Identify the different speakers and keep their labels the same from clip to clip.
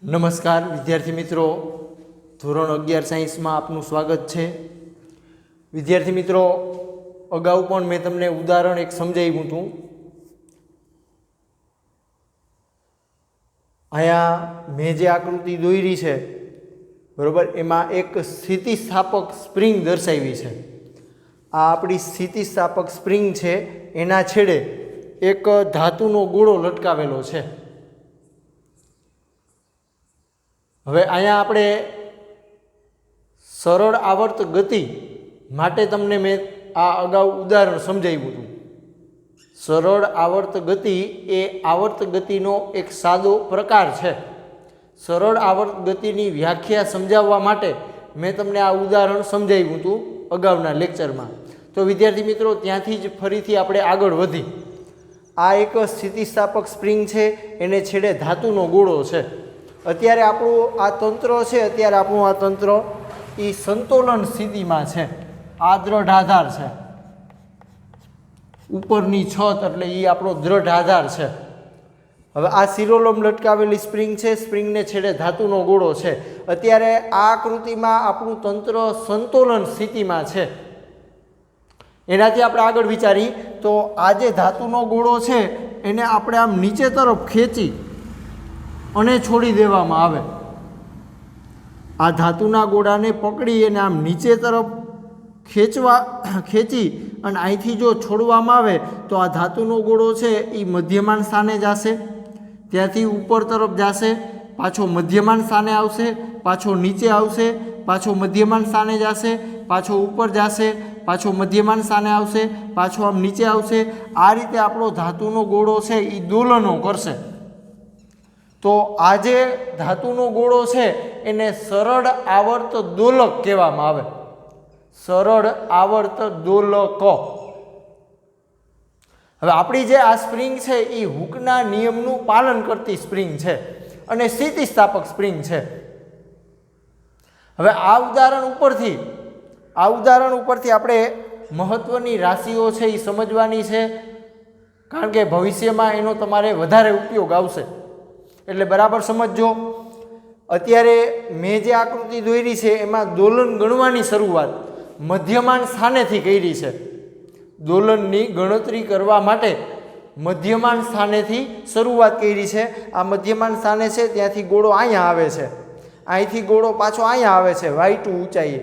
Speaker 1: નમસ્કાર વિદ્યાર્થી મિત્રો, ધોરણ 11 સાયન્સમાં આપનું સ્વાગત છે। વિદ્યાર્થી મિત્રો, અગાઉ પણ મેં તમને ઉદાહરણ એક સમજાવ્યું હતું। અહીંયા મેં જે આકૃતિ દોરી છે બરોબર, એમાં એક સ્થિતિસ્થાપક સ્પ્રિંગ દર્શાવી છે। આ આપણી સ્થિતિસ્થાપક સ્પ્રિંગ છે, એના છેડે એક ધાતુનો ગોળો લટકાવેલો છે। હવે અહીંયા આપણે સરળ આવર્ત ગતિ માટે તમને મેં આ અગાઉ ઉદાહરણ સમજાવ્યું હતું। સરળ આવર્ત ગતિ એ આવર્ત ગતિનો એક સાદો પ્રકાર છે। સરળ આવર્ત ગતિની વ્યાખ્યા સમજાવવા માટે મેં તમને આ ઉદાહરણ સમજાવ્યું હતું અગાઉના લેક્ચરમાં। તો વિદ્યાર્થી મિત્રો, ત્યાંથી જ ફરીથી આપણે આગળ વધી। આ એક સ્થિતિસ્થાપક સ્પ્રિંગ છે, એને છેડે ધાતુનો ગોળો છે। અત્યારે આપણું આ તંત્ર છે, અત્યારે આપણું આ તંત્ર એ સંતુલન સ્થિતિમાં છે। આ દ્રઢ આધાર છે, ઉપરની છત એટલે એ આપણો દ્રઢ આધાર છે। હવે આ શિરોલંબ લટકાવેલી સ્પ્રિંગ છે, સ્પ્રિંગને છેડે ધાતુનો ગોળો છે। અત્યારે આ આકૃતિમાં આપણું તંત્ર સંતુલન સ્થિતિમાં છે। એનાથી આપણે આગળ વિચારી તો આ જે ધાતુનો ગોળો છે એને આપણે આમ નીચે તરફ ખેંચી અને છોડી દેવામાં આવે। આ ધાતુના ગોળાને પકડી અને આમ નીચે તરફ ખેંચી અને અહીંથી જો છોડવામાં આવે તો આ ધાતુનો ગોળો છે એ મધ્યમાન સ્થાને જશે, ત્યાંથી ઉપર તરફ જશે, પાછો મધ્યમાન સ્થાને આવશે, પાછો નીચે આવશે, પાછો મધ્યમાન સ્થાને જશે, પાછો ઉપર જશે, પાછો મધ્યમાન સ્થાને આવશે, પાછો આમ નીચે આવશે। આ રીતે આપણો ધાતુનો ગોળો છે એ દોલનો કરશે। તો આ જે ધાતુનો ગોળો છે એને સરળ આવર્ત દોલક કહેવામાં આવે। સરળ આવર્ત દોલક। હવે આપણી જે આ સ્પ્રિંગ છે એ હુકના નિયમનું પાલન કરતી સ્પ્રિંગ છે અને સ્થિતિસ્થાપક સ્પ્રિંગ છે। હવે આ ઉદાહરણ ઉપરથી આપણે મહત્વની રાશિઓ છે એ સમજવાની છે, કારણ કે ભવિષ્યમાં એનો તમારે વધારે ઉપયોગ આવશે, એટલે બરાબર સમજજો। અત્યારે મેં જે આકૃતિ દોરી છે એમાં દોલન ગણવાની શરૂઆત મધ્યમાન સ્થાનેથી કરી છે। દોલનની ગણતરી કરવા માટે મધ્યમાન સ્થાનેથી શરૂઆત કરી છે। આ મધ્યમાન સ્થાને છે ત્યાંથી ગોળો અહીંયા આવે છે, અહીંથી ગોળો પાછો અહીંયા આવે છે y2 ઊંચાઈએ,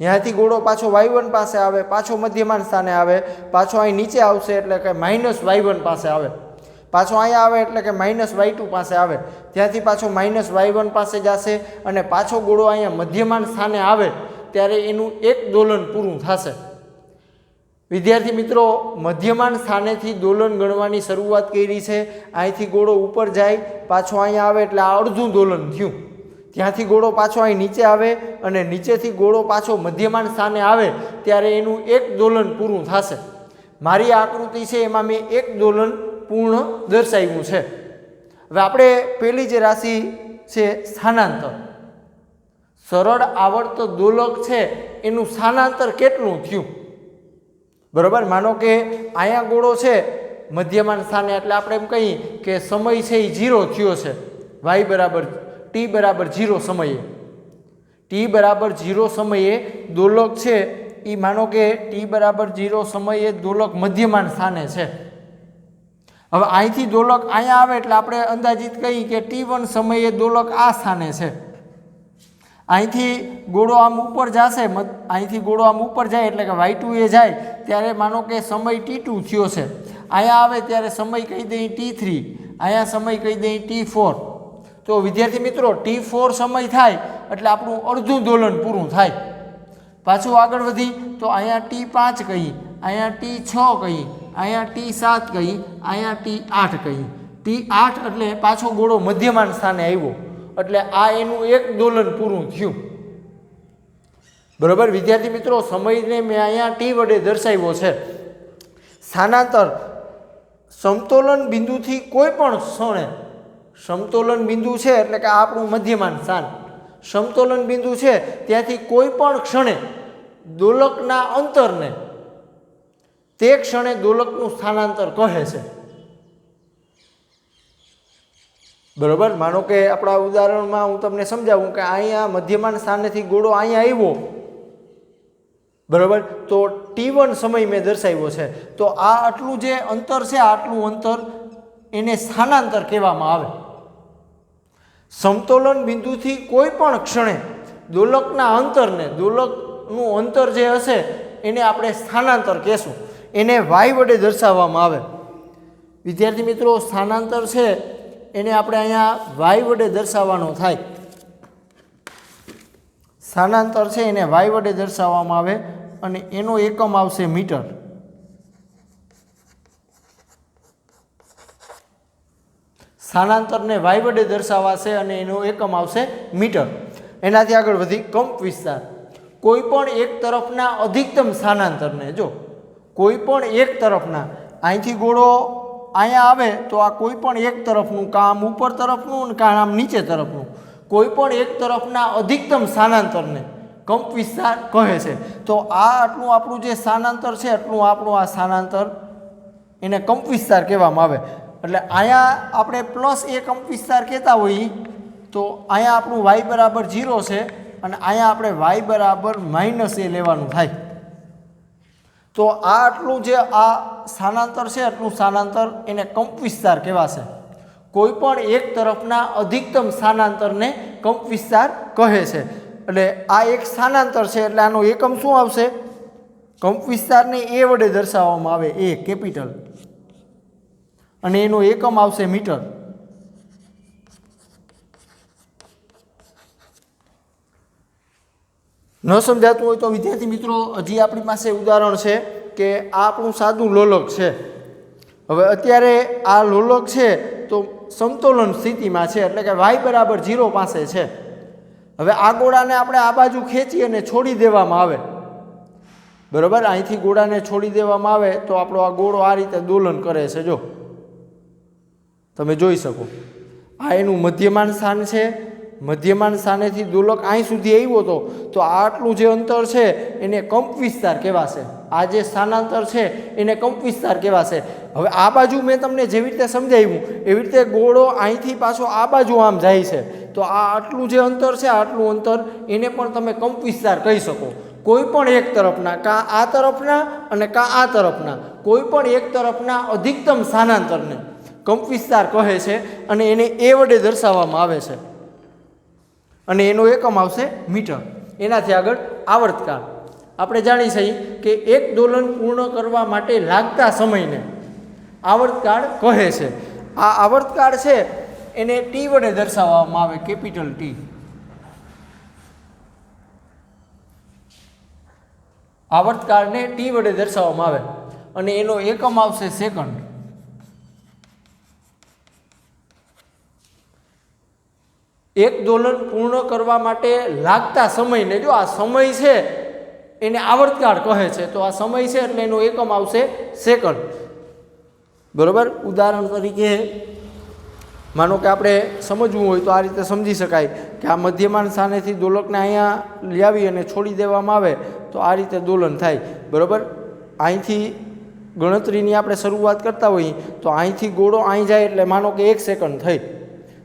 Speaker 1: ત્યાંથી ગોળો પાછો y1 પાસે આવે, પાછો મધ્યમાન સ્થાને આવે, પાછો અહીં નીચે આવશે એટલે કે -y1 પાસે આવે, પાછો અહીંયા આવે એટલે કે -y2 પાસે આવે, ત્યાંથી પાછો -y1 પાસે જશે અને પાછો ગોળો અહીંયા મધ્યમાન સ્થાને આવે ત્યારે એનું એક દોલન પૂરું થશે। વિદ્યાર્થી મિત્રો, મધ્યમાન સ્થાનેથી દોલન ગણવાની શરૂઆત કરી છે। અહીંથી ગોળો ઉપર જાય, પાછો અહીંયા આવે એટલે આ અડધું દોલન થયું, ત્યાંથી ગોળો પાછો અહીં નીચે આવે અને નીચેથી ગોળો પાછો મધ્યમાન સ્થાને આવે ત્યારે એનું એક દોલન પૂરું થશે। મારી આકૃતિ છે એમાં મેં એક દોલન પૂર્ણ દર્શાવ્યું છે। હવે આપણે પહેલી જે રાશિ છે સ્થાનાંતર, સરળ આવર્ત દોલક છે એનું સ્થાનાંતર કેટલું થયું, બરાબર। માનો કે અહીંયા ગોળો છે મધ્યમાન સ્થાને એટલે આપણે એમ કહીએ કે સમય છે એ 0 થયો છે, t બરાબર 0 સમયે, t બરાબર 0 સમયે દોલક છે એ માનો કે t બરાબર 0 સમયે દોલક મધ્યમાન સ્થાને છે। હવે અહીંથી દોલક અહીંયા આવે એટલે આપણે અંદાજિત કહીએ કે t1 સમયે દોલક આ સ્થાને છે। અહીંથી ગોળો આમ ઉપર જશે, અહીંથી ગોળો આમ ઉપર જાય એટલે કે y2 એ જાય ત્યારે માનો કે સમય t2 થયો છે, અહીંયા આવે ત્યારે સમય કહી દઈએ t3, અહીંયા સમય કહી દઈએ t4। તો વિદ્યાર્થી મિત્રો, t4 સમય થાય એટલે આપણું અડધું દોલન પૂરું થાય। પાછું આગળ વધી તો અહીંયા t5 કહીએ, અહીંયા t6 કહીએ, અહીંયા t7 કહીએ, અહીંયા t8 કહીએ। t8 એટલે પાછો ગોળો મધ્યમાન સ્થાને આવ્યો એટલે આ એનું એક દોલન પૂરું થયું, બરાબર। વિદ્યાર્થી મિત્રો, સમયને મેં અહીંયા t વડે દર્શાવ્યો છે। સ્થાનાંતર સમતોલન બિંદુથી કોઈ પણ ક્ષણે, સમતોલન બિંદુ છે એટલે કે આપણું મધ્યમાન સ્થાન, સમતોલન બિંદુ છે ત્યાંથી કોઈ પણ ક્ષણે દોલકના અંતરને તે ક્ષણે દોલકનું સ્થાનાંતર કહે છે। બરાબર, માનો કે આપણા ઉદાહરણમાં હું તમને સમજાવું કે અહીંયા મધ્યમાન સ્થાનેથી ગોળો અહીંયા આવ્યો, બરાબર, તો T1 સમય મેં દર્શાવ્યો છે, તો આ આટલું જે અંતર છે, આટલું અંતર એને સ્થાનાંતર કહેવામાં આવે. સમતોલન બિંદુથી કોઈ પણ ક્ષણે દોલકના અંતરને, દોલકનું અંતર જે હશે એને આપણે સ્થાનાંતર કહેશું, એને y વડે દર્શાવવામાં આવે. વિદ્યાર્થી મિત્રો, સ્થાનાંતર છે એને આપણે અહીંયા y વડે દર્શાવવાનો થાય. સ્થાનાંતર છે એને y વડે દર્શાવવામાં આવે અને એનો એકમ આવશે મીટર. સ્થાનાંતરને y વડે દર્શાવાશે અને એનો એકમ આવશે મીટર. એનાથી આગળ વધી કંપ વિસ્તાર. કોઈ પણ એક તરફના અધિકતમ સ્થાનાંતરને, જો કોઈ પણ એક તરફના, અહીંથી ગોળો અહીંયા આવે તો આ કોઈ પણ એક તરફનું, કાં આમ ઉપર તરફનું અને કાં આમ નીચે તરફનું, કોઈ પણ એક તરફના અધિકતમ સ્થાનાંતરને કંપ વિસ્તાર કહે છે. તો આ આટલું આપણું જે સ્થાનાંતર છે, આટલું આપણું આ સ્થાનાંતર, એને કંપ વિસ્તાર કહેવામાં આવે. એટલે અહીંયા આપણે +a કંપ વિસ્તાર કહેતા હોઈએ, તો અહીંયા આપણું y બરાબર 0 છે અને અહીંયા આપણે y બરાબર -a લેવાનું થાય. તો આ આટલું જે આ સ્થાનાંતર છે, આટલું સ્થાનાંતર એને કંપ વિસ્તાર કહેવાશે. કોઈ પણ એક તરફના અધિકતમ સ્થાનાંતરને કંપ વિસ્તાર કહે છે. એટલે આ એક સ્થાનાંતર છે, એટલે આનો એકમ શું આવશે? કંપ વિસ્તારને a વડે દર્શાવવામાં આવે, a કેપિટલ, અને એનો એકમ આવશે મીટર. ન સમજાતું હોય તો વિદ્યાર્થી મિત્રો, હજી આપણી પાસે ઉદાહરણ છે કે આ આપણું સાદું લોલક છે. હવે અત્યારે આ લોલક છે તો સમતોલન સ્થિતિમાં છે, એટલે કે y બરાબર 0 પાસે છે. હવે આ ગોળાને આપણે આ બાજુ ખેંચી અને છોડી દેવામાં આવે, બરાબર, અહીંથી ગોળાને છોડી દેવામાં આવે તો આપણો આ ગોળો આ રીતે દોલન કરે છે. જો તમે જોઈ શકો, આ એનું મધ્યમાન સ્થાન છે. મધ્યમાન સ્થાનેથી દોલક અહીં સુધી આવ્યો હતો, તો આટલું જે અંતર છે એને કંપ વિસ્તાર કહેવાશે. આ જે સ્થાનાંતર છે એને કંપ વિસ્તાર કહેવાશે. હવે આ બાજુ મેં તમને જેવી રીતે સમજાવ્યું એવી રીતે ગોળો અહીંથી પાછો આ બાજુ આમ જાય છે, તો આ આટલું જે અંતર છે, આટલું અંતર એને પણ તમે કંપ વિસ્તાર કહી શકો. કોઈ પણ એક તરફના, કાં આ તરફના અને કાં આ તરફના, કોઈ પણ એક તરફના અધિકતમ સ્થાનાંતરને કંપ વિસ્તાર કહે છે અને એને a વડે દર્શાવવામાં આવે છે અને એનો એકમ આવશે મીટર. એનાથી આગળ આવર્તકાળ. આપણે જાણી છીએ કે એક દોલન પૂર્ણ કરવા માટે લાગતા સમયને આવર્તકાળ કહે છે. આ આવર્તકાળ છે એને t વડે દર્શાવવામાં આવે, કેપિટલ T. આવર્તકાળને t વડે દર્શાવવામાં આવે અને એનો એકમ આવશે સેકન્ડ. એક દોલન પૂર્ણ કરવા માટે લાગતા સમયને, જો આ સમય છે એને આવર્તકાળ કહે છે, તો આ સમય છે એટલે એનો એકમ આવશે સેકન્ડ. બરાબર, ઉદાહરણ તરીકે માનો કે આપણે સમજવું હોય તો આ રીતે સમજી શકાય કે આ મધ્યમાન સ્થાનેથી દોલકને અહીંયા લાવી અને છોડી દેવામાં આવે તો આ રીતે દોલન થાય. બરાબર, અહીંથી ગણતરીની આપણે શરૂઆત કરતા હોઈએ તો અહીંથી ગોળો અહીં જાય એટલે માનો કે 1 સેકન્ડ થઈ,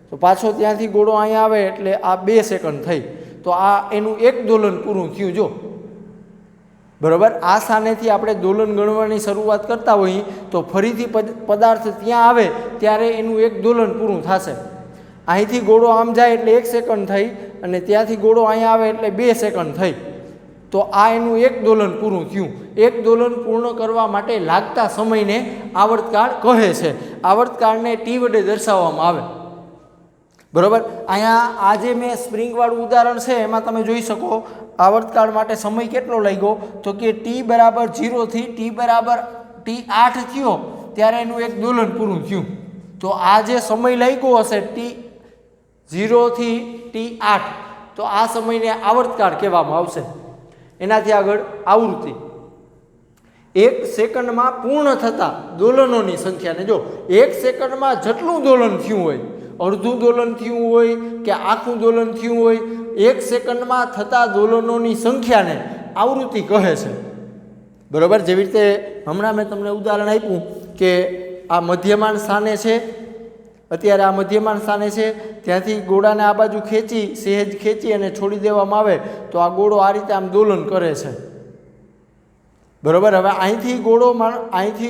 Speaker 1: તો પાછો ત્યાંથી ગોળો અહીંયા આવે એટલે આ 2 સેકન્ડ થઈ, તો આ એનું એક દોલન પૂરું થયું. જો બરાબર, આ સ્થાનેથી આપણે દોલન ગણવાની શરૂઆત કરતા હોઈએ તો ફરીથી પદાર્થ ત્યાં આવે ત્યારે એનું એક દોલન પૂરું થશે. અહીંથી ગોળો આમ જાય એટલે 1 સેકન્ડ થઈ અને ત્યાંથી ગોળો અહીંયા આવે એટલે 2 સેકન્ડ થઈ, તો આ એનું એક દોલન પૂરું થયું. એક દોલન પૂર્ણ કરવા માટે લાગતા સમયને આવર્તકાળ કહે છે. આવર્તકાળને t વડે દર્શાવવામાં આવે. બરાબર, અહીંયા આ જે મેં સ્પ્રિંગવાળું ઉદાહરણ છે એમાં તમે જોઈ શકો આવર્તકાળ માટે સમય કેટલો લાગ્યો, તો કે t બરાબર 0 થી t8 થયો ત્યારે એનું એક દોલન પૂરું થયું. તો આ જે સમય લાગ્યો હશે t0 થી t8, તો આ સમયને આવર્તકાળ કહેવામાં આવશે. એનાથી આગળ આવૃત્તિ. 1 સેકન્ડમાં પૂર્ણ થતા દોલનોની સંખ્યાને, જો 1 સેકન્ડમાં જેટલું દોલન થયું હોય, અડધું દોલન થયું હોય કે આખું દોલન થયું હોય, 1 સેકન્ડમાં થતા દોલનોની સંખ્યાને આવૃત્તિ કહે છે. બરાબર, જેવી રીતે હમણાં મેં તમને ઉદાહરણ આપ્યું કે આ મધ્યમાન સ્થાને છે અત્યારે આ મધ્યમાન સ્થાને છે, ત્યાંથી ગોળાને આ બાજુ ખેંચી સહેજ ખેંચી અને છોડી દેવામાં આવે તો આ ગોળો આ રીતે આમ દોલન કરે છે, બરાબર. હવે અહીંથી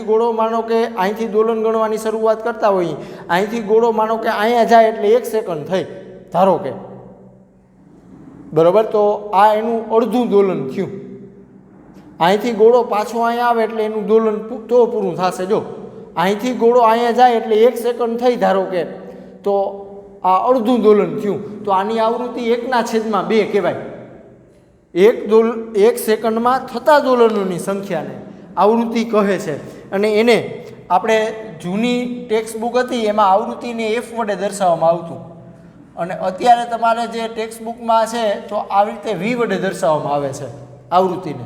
Speaker 1: ગોળો માનો કે અહીંથી દોલન ગણવાની શરૂઆત કરતા હોઈએ, અહીંથી ગોળો માનો કે અહીંયા જાય એટલે 1 સેકન્ડ થઈ ધારો કે, બરાબર. તો આ એનું અડધું દોલન થયું. અહીંથી ગોળો પાછો અહીંયા આવે એટલે એનું દોલન તો પૂરું થશે. જો અહીંથી ગોળો અહીંયા જાય એટલે 1 સેકન્ડ થઈ ધારો કે, તો આ અડધું દોલન થયું. તો આની આવૃત્તિ 1/2 કહેવાય. 1 સેકન્ડમાં થતા દોલનોની સંખ્યાને આવૃત્તિ કહે છે. અને એને આપણે જૂની ટેક્સ્ટ બુક હતી એમાં આવૃત્તિને F વડે દર્શાવવામાં આવતું, અને અત્યારે તમારે જે ટેક્સ્ટ બુકમાં છે તો આવી રીતે V વડે દર્શાવવામાં આવે છે આવૃત્તિને,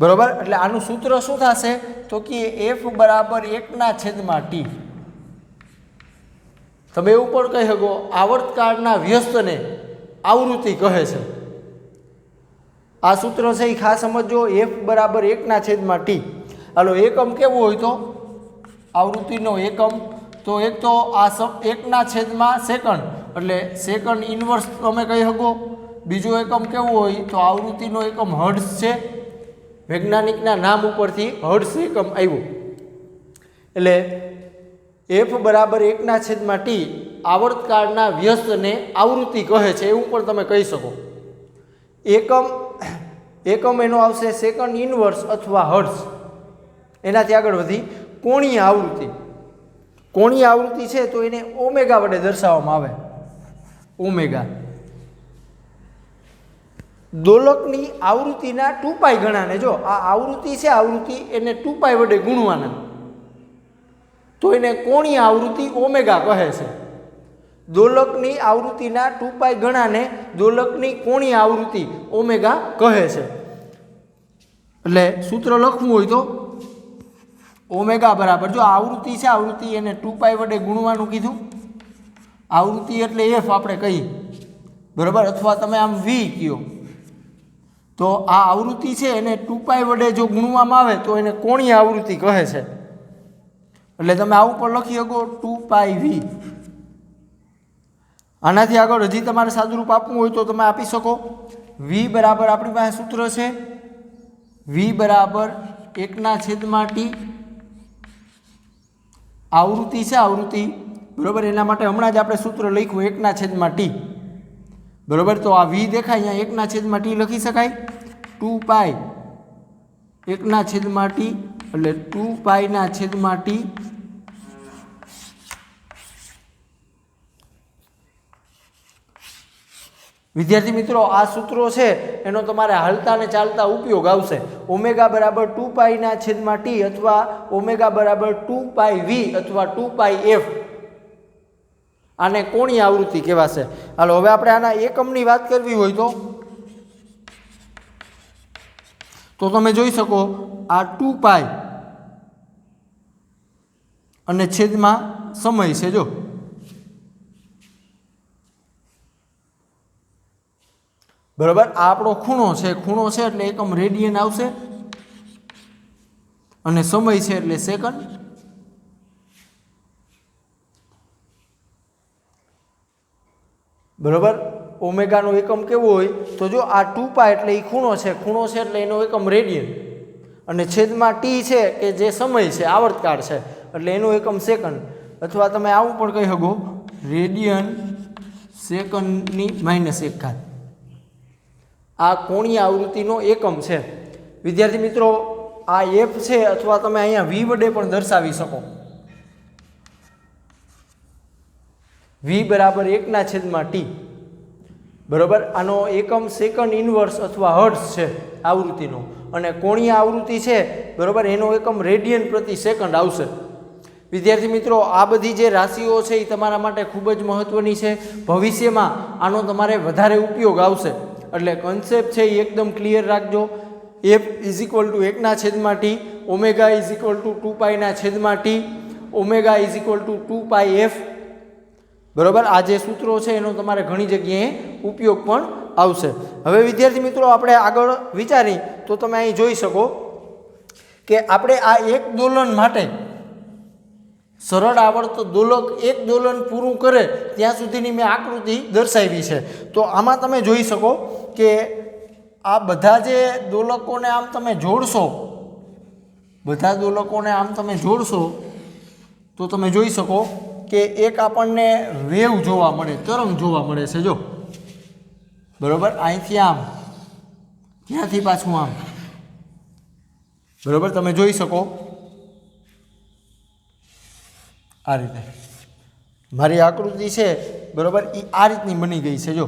Speaker 1: બરાબર. એટલે આનું સૂત્ર શું થશે તો કે F બરાબર 1/T. તમે એવું પણ કહી શકો આવર્તકાળના વ્યસ્તને આવૃત્તિ કહે છે. આ સૂત્ર છે એ ખાસ સમજો. F બરાબર 1/T. હાલો એકમ કેવું હોય તો આવૃત્તિનો એકમ, તો એક તો આ 1/સેકન્ડ એટલે સેકન્ડ ઇન્વર્સ તમે કહી શકો. બીજો એકમ કેવું હોય તો આવૃત્તિનો એકમ હર્ટ્ઝ છે, વૈજ્ઞાનિકના નામ ઉપરથી હર્ટ્ઝ એકમ આવ્યું. એટલે F બરાબર 1/T આવર્તકાળના વ્યસ્તને આવૃત્તિ કહે છે, એવું પણ તમે કહી શકો. એકમ એનો આવશે સેકન્ડ ઇન્વર્સ અથવા હર્ટ્ઝ. એનાથી આગળ વધી કોણીય આવૃત્તિ. કોણીય આવૃત્તિ છે તો એને ઓમેગા વડે દર્શાવવામાં આવે. ઓમેગા દોલકની આવૃત્તિના 2π ગણાને, જો આ આવૃત્તિ છે આવૃત્તિ એને 2π વડે ગુણવાના, તો એને કોણીય આવૃત્તિ ઓમેગા કહે છે. દોલકની આવૃત્તિના 2π ગણાને દોલકની કોણીય આવૃત્તિ ઓમેગા કહે છે. એટલે સૂત્ર લખવું હોય તો ઓમેગા બરાબર, જો આવૃત્તિ છે આવૃત્તિ એને 2π વડે ગુણવાનું કીધું, આવૃત્તિ એટલે F આપણે કહીએ, બરાબર. અથવા તમે આમ V કહો તો આ આવૃત્તિ છે એને 2π વડે જો ગુણવામાં આવે તો એને કોણીય આવૃત્તિ કહે છે. એટલે તમે આવું પણ લખી શકો 2πV. આનાથી આગળ હજી તમારે સાદુરૂપ આપવું હોય તો તમે આપી શકો. V બરાબર આપણી પાસે સૂત્ર છે V બરાબર 1/T. આવૃત્તિ છે આવૃત્તિ, બરાબર. એના માટે હમણાં જ આપણે સૂત્ર લખ્યું 1/T, બરાબર. તો આ V દેખાય અહીંયા 1/T લખી શકાય. 2π 1/T એટલે 2π/T. વિદ્યાર્થી મિત્રો આ સૂત્રો છે એનો તમારે હાલતા ને ચાલતા ઉપયોગ આવશે. ઓમેગા બરાબર 2π/T અથવા ઓમેગા બરાબર 2πV અથવા 2πF, આને કોણીય આવૃત્તિ કહેવાશે. હાલો હવે આપણે આના એકમની વાત કરવી હોય તો તમે જોઈ શકો આ 2π અને છેદમાં સમય છે. જો બરાબર, આ આપણો ખૂણો છે એટલે એકમ રેડિયન આવશે, અને સમય છે એટલે સેકન્ડ. બરાબર. ઓમેગાનો એકમ કેવો હોય તો જો આ 2π એટલે એ ખૂણો છે એટલે એનો એકમ રેડિયન, અને છેદમાં T છે કે જે સમય છે આવર્તકાળ છે એટલે એનો એકમ સેકન્ડ, અથવા તમે આવું પણ કહી શકો રેડિયન સેકન્ડની -1. આ કોણીય આવૃત્તિનો એકમ છે. વિદ્યાર્થી મિત્રો આ F છે અથવા તમે અહીંયા V વડે પણ દર્શાવી શકો. V બરાબર 1/T, બરાબર. આનો એકમ સેકન્ડ ઇન્વર્સ અથવા હર્ટ્ઝ છે આવૃત્તિનો, અને કોણીય આવૃત્તિ છે, બરાબર, એનો એકમ રેડિયન પ્રતિ સેકન્ડ આવશે. વિદ્યાર્થી મિત્રો આ બધી જે રાશિઓ છે એ તમારા માટે ખૂબ જ મહત્વની છે. ભવિષ્યમાં આનો તમારે વધારે ઉપયોગ આવશે, એટલે કન્સેપ્ટ છે એ એકદમ ક્લિયર રાખજો. F = 1/T, omega = 2π/T, omega = 2πF, બરાબર. આ જે સૂત્રો છે એનો તમારે ઘણી જગ્યાએ ઉપયોગ પણ આવશે. હવે વિદ્યાર્થી મિત્રો આપણે આગળ વિચારી તો તમે અહીં જોઈ શકો કે આપણે આ એક દોલન માટે સરળ આવર્ત દોલક એક દોલન પૂરું કરે ત્યાં સુધીની મેં આકૃતિ દર્શાવી છે. તો આમાં તમે જોઈ શકો કે આ બધા જે દોલકોને આમ તમે જોડશો, બધા દોલકોને આમ તમે જોડશો તો તમે જોઈ શકો કે એક આપણને વેવ જોવા મળે, તરંગ જોવા મળે છે. જો બરાબર, અહીંથી આમ, ત્યાંથી પાછું આમ, બરાબર, તમે જોઈ શકો આ રીતે મારી આકૃતિ છે, બરાબર, એ આ રીતની બની ગઈ છે. જો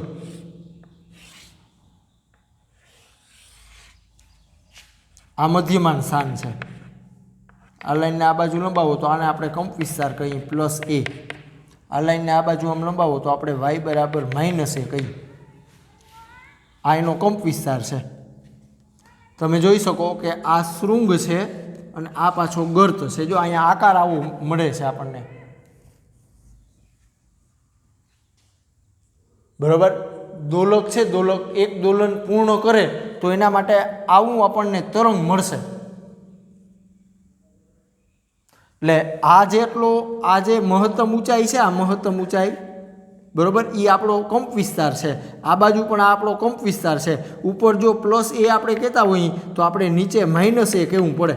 Speaker 1: આ મધ્યમાન સ્થાન છે. આ લાઈનને આ બાજુ લંબાવો તો આને આપણે કંપ વિસ્તાર કહીએ +a. આ લાઈનને આ બાજુ આમ લંબાવો તો આપણે y બરાબર -a કહીએ. આ એનો કંપ વિસ્તાર છે. તમે જોઈ શકો કે આ શૃંગ છે અને આ પાછો ગર્ત છે. જો અહીંયા આકાર આવો મળે છે આપણને, બરાબર. દોલક છે, દોલક એક દોલન પૂર્ણ કરે તો એના માટે આવું આપણને તરંગ મળશે. એટલે આ જે મહત્તમ ઊંચાઈ છે, આ મહત્તમ ઊંચાઈ, બરાબર, એ આપણો કંપ વિસ્તાર છે. આ બાજુ પણ આ આપણો કંપ વિસ્તાર છે. ઉપર જો +a આપણે કહેતા હોઈએ તો આપણે નીચે -a કહેવું પડે,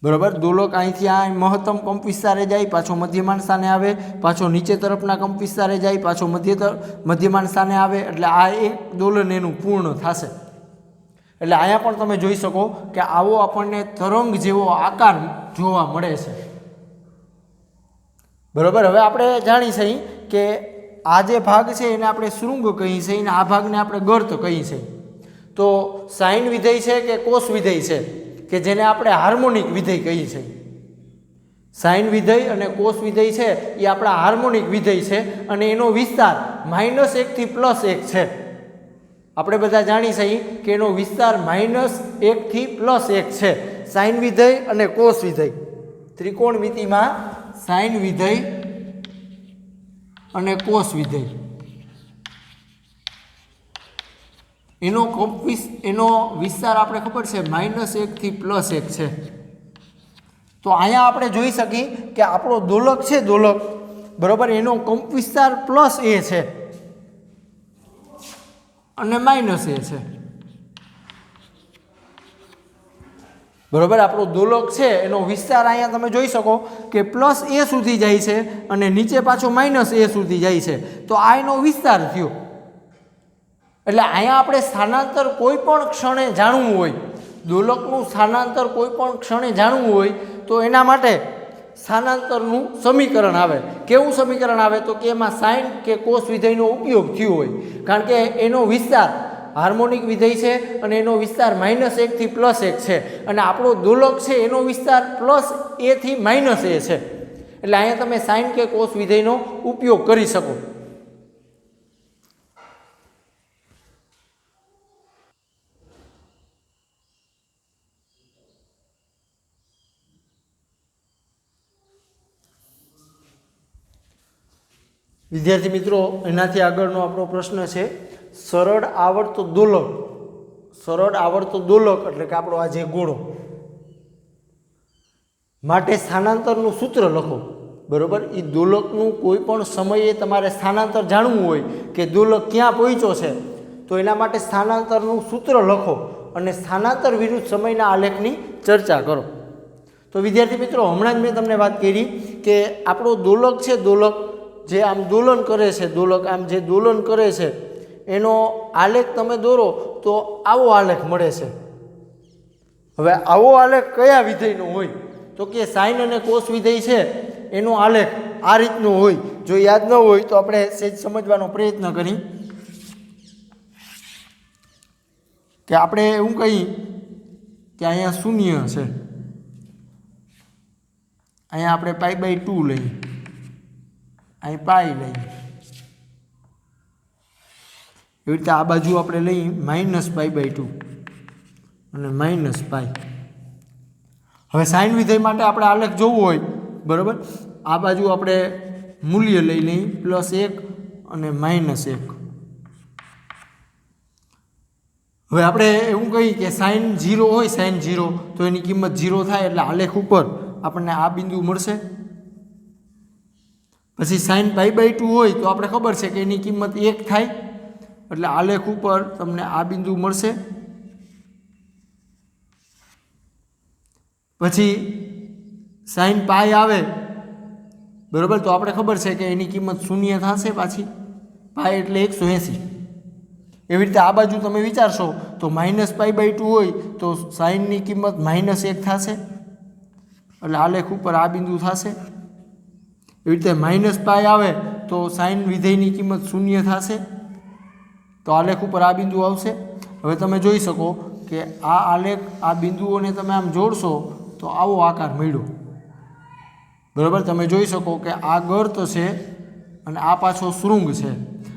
Speaker 1: બરાબર. દોલક અહીંથી આ મહત્તમ કંપ વિસ્તારે જાય, પાછો મધ્યમાન સ્થાને આવે, પાછો નીચે તરફના કંપ વિસ્તારે જાય, પાછો મધ્યમાન સ્થાને આવે, એટલે આ એક દોલન એનું પૂર્ણ થશે. એટલે અહીંયા પણ તમે જોઈ શકો કે આવો આપણને તરંગ જેવો આકાર જોવા મળે છે, બરાબર. હવે આપણે જાણી છીએ કે આ જે ભાગ છે એને આપણે શૃંગ કહીએ છીએ અને આ ભાગને આપણે ગર્ત કહીએ છીએ. તો સાઇન વિધેય છે કે કોસ વિધેય છે કે જેને આપણે હાર્મોનિક વિધેય કહીએ છીએ. સાઇન વિધેય અને કોસ વિધેય છે એ આપણા હાર્મોનિક વિધેય છે અને એનો વિસ્તાર -1 થી +1 છે. આપણે બધા જાણી છીએ કે એનો વિસ્તાર -1 થી +1 છે. સાઇન વિધેય અને કોસ વિધેય, ત્રિકોણમિતિમાં સાઇન વિધેય અને કોસ વિધેય, એનો વિસ્તાર આપણે ખબર છે -1 થી +1 છે. તો અહીંયા આપણે જોઈ શકીએ કે આપણો દોલક છે, દોલક, બરાબર, એનો કંપ વિસ્તાર +a છે અને -a છે, બરાબર. આપણો દોલક છે એનો વિસ્તાર અહીંયા તમે જોઈ શકો કે +a સુધી જાય છે અને નીચે પાછો -a સુધી જાય છે. તો આ એનો વિસ્તાર થયો. એટલે અહીંયા આપણે સ્થાનાંતર કોઈ પણ ક્ષણે જાણવું હોય, દોલકનું સ્થાનાંતર કોઈ પણ ક્ષણે જાણવું હોય તો એના માટે સ્થાનાંતરનું સમીકરણ આવે. કેવું સમીકરણ આવે? તો કે એમાં સાઇન કે કોસ વિધેયનો ઉપયોગ થયો હોય, કારણ કે એનો વિસ્તાર હાર્મોનિક વિધેય છે અને એનો વિસ્તાર -1 થી +1 છે અને આપણો દોલક છે એનો વિસ્તાર +a થી -a છે. એટલે અહીંયા તમે સાઇન કે કોસ વિધેયનો ઉપયોગ કરી શકો. વિદ્યાર્થી મિત્રો, એનાથી આગળનો આપણો પ્રશ્ન છે સરળ આવર્ત દોલક. સરળ આવર્ત દોલક એટલે કે આપણો આ જે ગોળો માટે સ્થાનાંતરનું સૂત્ર લખો, બરાબર. એ દોલકનું કોઈ પણ સમયે તમારે સ્થાનાંતર જાણવું હોય કે દોલક ક્યાં પહોંચ્યો છે તો એના માટે સ્થાનાંતરનું સૂત્ર લખો અને સ્થાનાંતર વિરુદ્ધ સમયના આલેખની ચર્ચા કરો. તો વિદ્યાર્થી મિત્રો, હમણાં જ મેં તમને વાત કરી કે આપણો દોલક છે, દોલક જે આમ દોલન કરે છે, દોલક આમ જે દોલન કરે છે એનો આલેખ તમે દોરો તો આવો આલેખ મળે છે. હવે આવો આલેખ કયા વિધેયનો હોય? તો કે સાઇન અને કોસ વિધેય છે એનો આલેખ આ રીતનો હોય. જો યાદ ન હોય તો આપણે સહેજ સમજવાનો પ્રયત્ન કરી કે આપણે એવું કહીએ કે અહીંયા 0 છે, અહીંયા આપણે π/2 લઈએ, અહીં π લઈએ, એવી રીતે આ બાજુ આપણે લઈએ -π/2 અને -π. હવે સાઇન વિધેય માટે આપણે આલેખ જોવું હોય, બરાબર, આ બાજુ આપણે મૂલ્ય લઈ લઈએ +1 અને -1. હવે આપણે એવું કહીએ કે સાઇન 0 હોય, સાઇન 0 તો એની કિંમત 0 થાય એટલે આલેખ ઉપર આપણને આ બિંદુ મળશે। પછી sin π/2 હોય તો આપણે ખબર છે કે એની કિંમત 1 થાય, એટલે આલેખ ઉપર તમને આ બિંદુ મળશે। પછી sin π આવે બરાબર, તો આપણે ખબર છે કે એની કિંમત 0 થશે પાછી, π એટલે 180। એવી રીતે આ બાજુ તમે વિચારશો તો -π/2 હોય તો સાઇનની કિંમત -1 થશે, એટલે આલેખ ઉપર આ બિંદુ થશે। એવી રીતે -π આવે તો સાઇન વિધેયની કિંમત 0 થશે, તો આલેખ ઉપર આ બિંદુ આવશે। હવે તમે જોઈ શકો કે આ આલેખ આ બિંદુઓને તમે આમ જોડશો તો આવો આકાર મળ્યો બરાબર। તમે જોઈ શકો કે આ ગર્ત છે અને આ પાછો શૃંગ છે।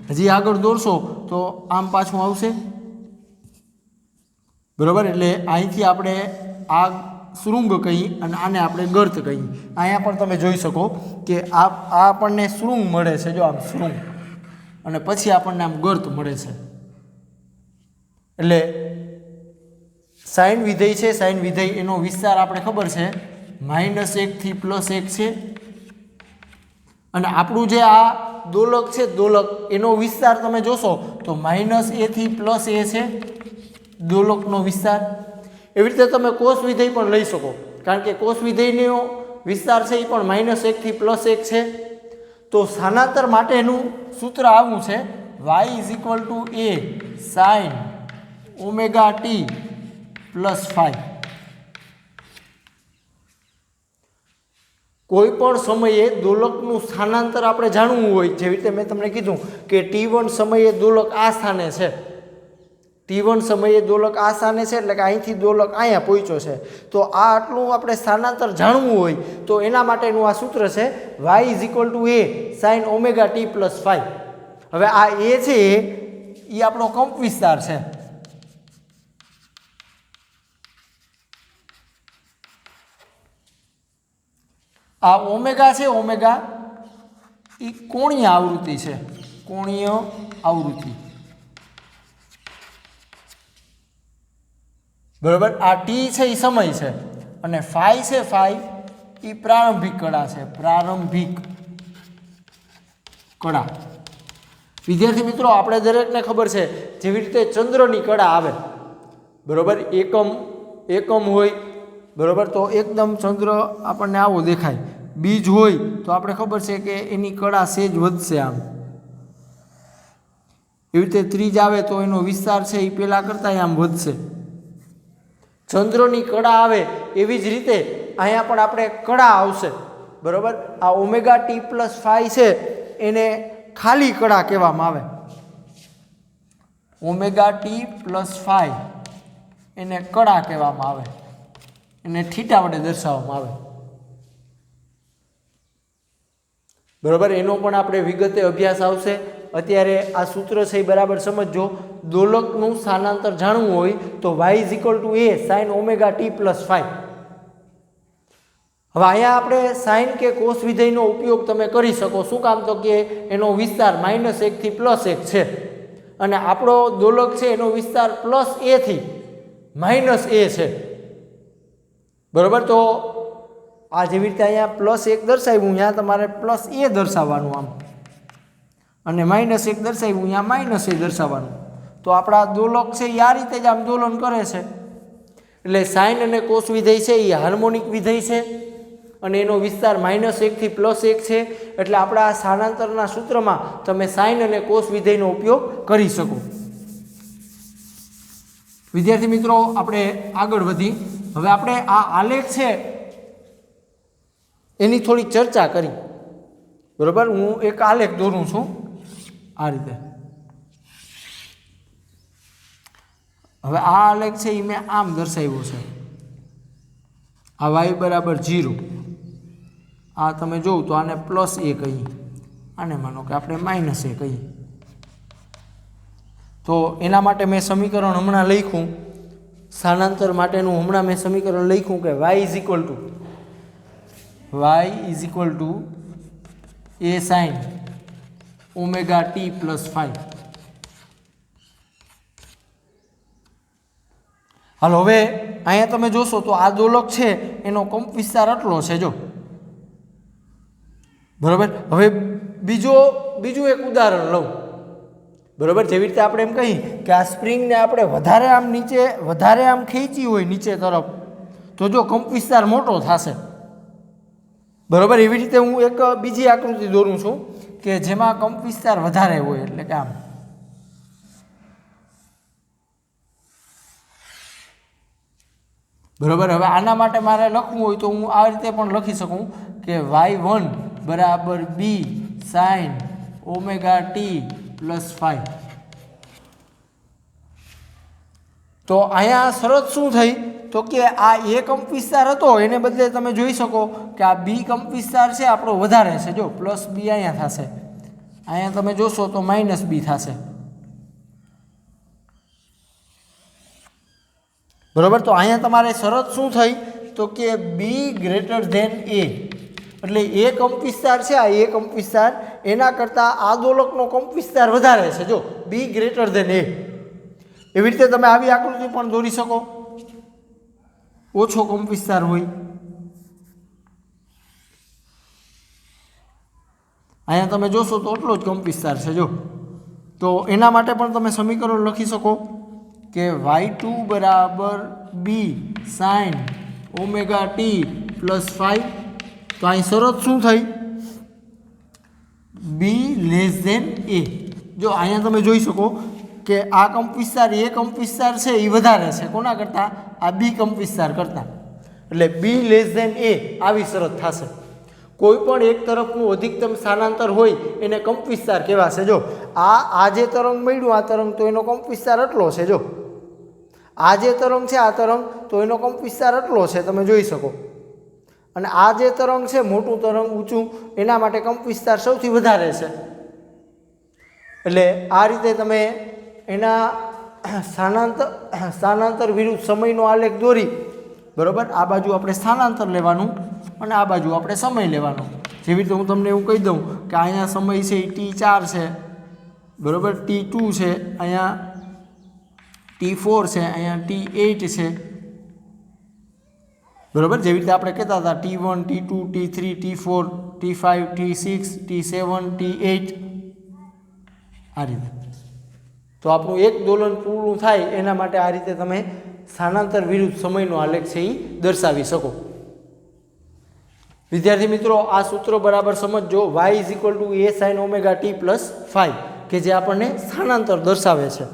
Speaker 1: હજી આગળ દોરશો તો આમ પાછું આવશે બરાબર। એટલે અહીંથી આપણે આ શૃંગ કહી અને આને આપણે ગર્ત કહી। અહીંયા પણ તમે જોઈ શકો કે આ આપણને શૃંગ મળે છે, જો આમ શૃંગ, અને પછી આપણને આમ ગર્ત મળે છે। એટલે સાઇન વિધેય છે, સાઇન વિધેય એનો વિસ્તાર આપણે ખબર છે -1 થી +1 છે, અને આપણું જે આ દોલક છે દોલક એનો વિસ્તાર તમે જોશો તો -a થી +a છે દોલકનો વિસ્તાર। એવી રીતે તમે કોસ વિધેય પણ લઈ શકો, કારણ કે કોસ વિધેયનો વિસ્તાર છે એ પણ -1 થી +1 છે। તો સ્થાનાંતર માટેનું સૂત્ર આવું છે y = a sin ωt +5। કોઈ પણ સમયે દોલકનું સ્થાનાંતર આપણે જાણવું હોય, જેવી રીતે મેં તમને કીધું કે t1 સમયે દોલક આ સ્થાને છે, t1 સમયે દોલક આ સ્થાને છે, એટલે કે અહીંથી દોલક અહીંયા પહોંચ્યો છે, તો આ આટલું આપણે સ્થાનાંતર જાણવું હોય તો એના માટેનું આ સૂત્ર છે y = a sin ωt +5। હવે આ a છે એ આપણો કંપ વિસ્તાર છે, આ ઓમેગા છે, ઓમેગા એ કોણીય આવૃત્તિ છે, કોણીય આવૃત્તિ બરાબર। આ ટી છે એ સમય છે, અને ફાઈ છે, ફાઈ એ પ્રારંભિક કળા છે, પ્રારંભિક કળા। વિદ્યાર્થી મિત્રો, આપણે દરેકને ખબર છે જેવી રીતે ચંદ્રની કળા આવે બરાબર, એકમ હોય બરાબર, તો એકદમ ચંદ્ર આપણને આવો દેખાય। બીજ હોય તો આપણે ખબર છે કે એની કળા સેજ વધશે આમ। એવી રીતે ત્રીજ આવે તો એનો વિસ્તાર છે એ પહેલાં કરતાં આમ વધશે। ચંદ્રની કળા આવે એવી જ રીતે અહીંયા પણ આપણે કળા આવશે બરાબર। આ ωt+5 છે એને ખાલી કળા કહેવામાં આવે, ωt+5 એને કળા કહેવામાં આવે, એને થીટા વડે દર્શાવવામાં આવે બરાબર। એનો પણ આપણે વિગતે અભ્યાસ આવશે। અત્યારે આ સૂત્ર છે એ બરાબર સમજજો। દોલકનું સ્થાનાંતર જાણવું હોય તો y = a sin ωt+5। હવે અહીંયા આપણે સાઇન કે કોસ વિધેયનો ઉપયોગ તમે કરી શકો। શું કામ? તો કે એનો વિસ્તાર -1 થી +1 છે, અને આપણો દોલક છે એનો વિસ્તાર +a થી -a છે બરાબર। તો આ જેવી રીતે અહીંયા +1 દર્શાવ્યું, અહીંયા તમારે +a દર્શાવવાનું આમ, અને -1 દર્શાવ્યું, અહીંયા -a દર્શાવવાનું। તો આપણા દોલક છે એ આ રીતે જ આમ દોલન કરે છે। એટલે સાઇન અને કોસ વિધેય છે એ હાર્મોનિક વિધેય છે, અને એનો વિસ્તાર -1 થી +1 છે। એટલે આપણા આ સ્થાનાંતરના સૂત્રમાં તમે સાઇન અને કોસ વિધેયનો ઉપયોગ કરી શકો। વિદ્યાર્થી મિત્રો, આપણે આગળ વધી, હવે આપણે આ આલેખ છે એની થોડી ચર્ચા કરી બરાબર। હું એક આલેખ દોરું છું આ રીતે। હવે આ આલેખ છે એ મેં આમ દર્શાવ્યો છે, આ y = 0, આ તમે જોવો તો આને +a કહીએ, આને માનો કે આપણે -a કહીએ। તો એના માટે મેં સમીકરણ હમણાં લખ્યું, સ્થાનાંતર માટેનું હમણાં મેં સમીકરણ લખ્યું કે y = a sin ωt+5। હાલો, હવે અહીંયા તમે જોશો તો આ દોલક છે એનો કંપ વિસ્તાર આટલો છે જો, બરાબર. હવે બીજું એક ઉદાહરણ લઉં, બરાબર. જેવી રીતે આપણે એમ કહી કે આ સ્પ્રિંગને આપણે વધારે આમ ખેંચી હોય નીચે તરફ તો જો કંપ વિસ્તાર મોટો થશે, બરાબર. એવી રીતે હું એક બીજી આકૃતિ દોરું છું કે જેમાં કંપ વિસ્તાર વધારે હોય, એટલે કે આમ, બરાબર. હવે આના માટે મારે લખવું હોય તો હું આ રીતે પણ લખી શકું કે y1 બરાબર b sin omega T plus 5. તો અહીંયા શરત શું થઈ તો કે આ એ કંપ વિસ્તાર હતો એને બદલે તમે જોઈ શકો કે આ બી કંપ વિસ્તાર છે આપણો વધારે છે જો, પ્લસ બી અહીંયા થશે, અહીંયા તમે જોશો તો માઇનસ બી થશે, બરાબર. તો અહીંયા તમારે શરત શું થઈ તો કે બી ગ્રેટર ધેન એ, એટલે એ કંપ વિસ્તાર છે આ એ કંપ વિસ્તાર એના કરતાં આ દોલકનો કંપ વિસ્તાર વધારે છે જો, બી ગ્રેટર ધેન એ. એવી રીતે તમે આવી આકૃતિ પણ દોરી શકો, ઓછો કંપ વિસ્તાર હોય. અહીંયા તમે જોશો તો એટલો જ કંપ વિસ્તાર છે જો, તો એના માટે પણ તમે સમીકરણ લખી શકો કે y2 બરાબર b sin omega T plus 5. તો અહીં શરત શું થઈ બી લેસ ધેન એ. જો અહીંયા તમે જોઈ શકો કે આ કંપ વિસ્તાર એ કંપ વિસ્તાર છે એ વધારે છે કોના કરતાં, આ બી કંપ વિસ્તાર કરતાં, એટલે બી લેસ ધેન એ આવી શરત થશે. કોઈ પણ એક તરફનું અધિકતમ સ્થાનાંતર હોય એને કંપ વિસ્તાર કહેવાશે. જો આ જે તરંગ મળ્યું આ તરંગ તો એનો કંપ વિસ્તાર એટલો છે જો, આ જે તરંગ છે આ તરંગ તો એનો કંપ વિસ્તાર એટલો છે તમે જોઈ શકો, અને આ જે તરંગ છે મોટું તરંગ ઊંચું એના માટે કંપ વિસ્તાર સૌથી વધારે છે. એટલે આ રીતે તમે એના સ્થાનાંતર વિરુદ્ધ સમયનો આલેખ દોરી, બરાબર. આ બાજુ આપણે સ્થાનાંતર લેવાનું અને આ બાજુ આપણે સમય લેવાનો. જેવી રીતે હું તમને એવું કહી દઉં કે અહીંયા સમય છે એ t4 છે, બરાબર, t2 છે, અહીંયા t4 છે, અહીંયા t8 છે, બરાબર. જેવી રીતે આપણે કહેતા હતા t1 t2 t3 t4 t5 t6 t7 t8 આ રીતે. તો આપણું એક દોલન પૂરું થાય એના માટે આ રીતે તમે સ્થાનાંતર વિરુદ્ધ સમયનો આલેખ છે એ દર્શાવી શકો. વિદ્યાર્થી મિત્રો આ સૂત્ર બરાબર સમજજો, y = a sin omega T plus 5 કે જે આપણને સ્થાનાંતર દર્શાવે છે.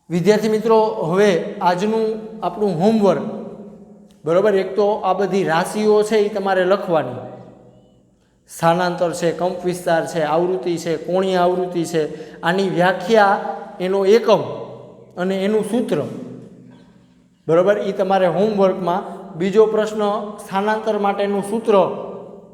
Speaker 1: વિદ્યાર્થી મિત્રો હવે આજનું આપણું હોમવર્ક, બરાબર. એક તો આ બધી રાશિઓ છે એ તમારે લખવાની, સ્થાનાંતર છે, કંપ વિસ્તાર છે, આવૃત્તિ છે, કોણીય આવૃત્તિ છે, આની વ્યાખ્યા, એનો એકમ અને એનું સૂત્ર, બરાબર. એ તમારે હોમવર્કમાં બીજો પ્રશ્ન સ્થાનાંતર માટેનું સૂત્ર